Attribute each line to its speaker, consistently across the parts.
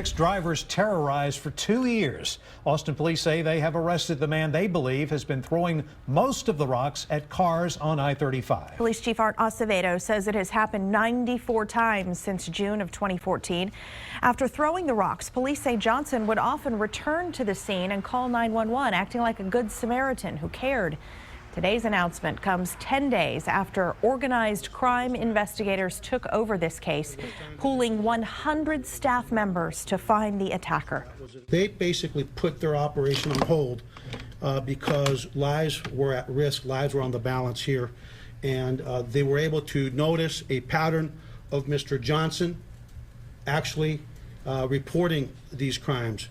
Speaker 1: 6 drivers terrorized for 2 years. Austin police say they have arrested the man they believe has been throwing most of the rocks at cars on I-35.
Speaker 2: Police Chief Art Acevedo says it has happened 94 times since June of 2014. After throwing the rocks, police say Johnson would often return to the scene and call 911, acting like a good Samaritan who cared. Today's announcement comes 10 days after organized crime investigators took over this case, pooling 100 staff members to find the attacker.
Speaker 3: They basically put their operation on hold because lives were at risk, lives were on the balance here, and they were able to notice a pattern of Mr. Johnson actually reporting these crimes.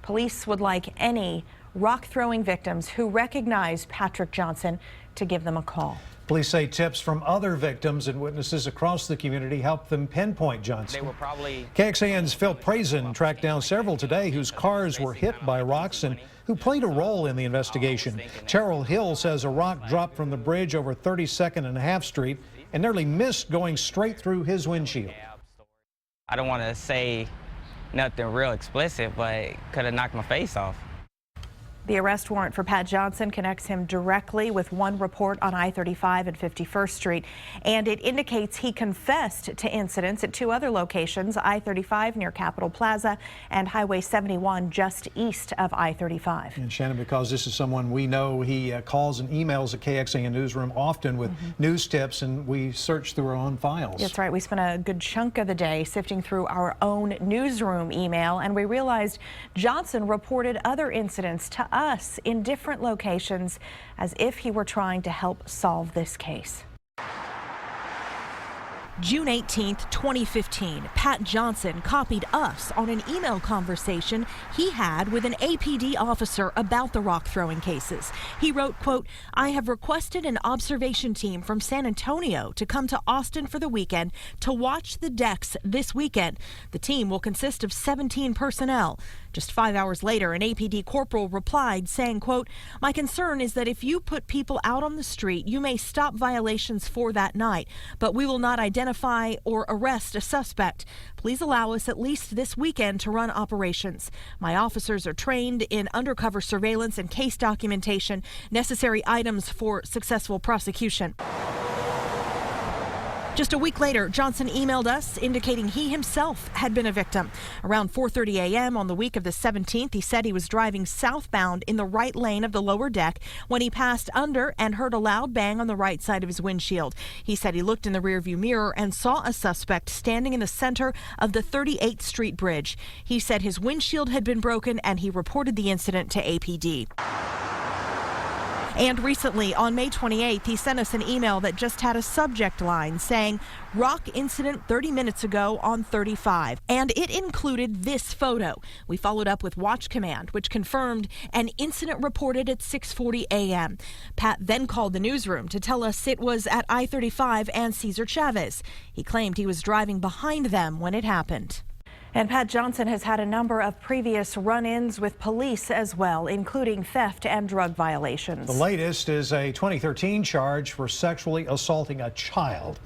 Speaker 2: Police would like any rock-throwing victims who recognize Patrick Johnson to give them a call.
Speaker 1: Police say tips from other victims and witnesses across the community helped them pinpoint Johnson. KXAN's Phil Prazen tracked down several today whose cars were hit by rocks and who played a role in the investigation. Cheryl Hill says a rock dropped from the bridge over 32nd and Half Street and nearly missed going straight through his windshield.
Speaker 4: I don't want to say nothing real explicit, but it could have knocked my face off.
Speaker 2: The arrest warrant for Pat Johnson connects him directly with one report on I-35 and 51st Street, and it indicates he confessed to incidents at 2 other locations, I-35 near Capitol Plaza and Highway 71 just east of I-35.
Speaker 1: And Shannon, because this is someone we know, he calls and emails the KXAN newsroom often with news tips, and we search through our own files.
Speaker 2: That's right. We spent a good chunk of the day sifting through our own newsroom email, and we realized Johnson reported other incidents to us in different locations as if he were trying to help solve this case.
Speaker 5: June 18th, 2015, Pat Johnson copied us on an email conversation he had with an APD officer about the rock throwing cases. He wrote, quote, "I have requested an observation team from San Antonio to come to Austin for the weekend to watch the decks this weekend. The team will consist of 17 personnel. Just 5 hours later, an APD corporal replied saying, quote, "My concern is that if you put people out on the street, you may stop violations for that night, but we will not identify or arrest a suspect. Please allow us at least this weekend to run operations. My officers are trained in undercover surveillance and case documentation, necessary items for successful prosecution." Just a week later, Johnson emailed us indicating he himself had been a victim. Around 4:30 a.m. on the week of the 17th, he said he was driving southbound in the right lane of the lower deck when he passed under and heard a loud bang on the right side of his windshield. He said he looked in the rearview mirror and saw a suspect standing in the center of the 38th Street Bridge. He said his windshield had been broken and he reported the incident to APD. And recently, on May 28th, he sent us an email that just had a subject line saying, "Rock incident 30 minutes ago on 35. And it included this photo. We followed up with Watch Command, which confirmed an incident reported at 6:40 a.m. Pat then called the newsroom to tell us it was at I-35 and Cesar Chavez. He claimed he was driving behind them when it happened.
Speaker 2: And Pat Johnson has had a number of previous run-ins with police as well, including theft and drug violations.
Speaker 1: The latest is a 2013 charge for sexually assaulting a child.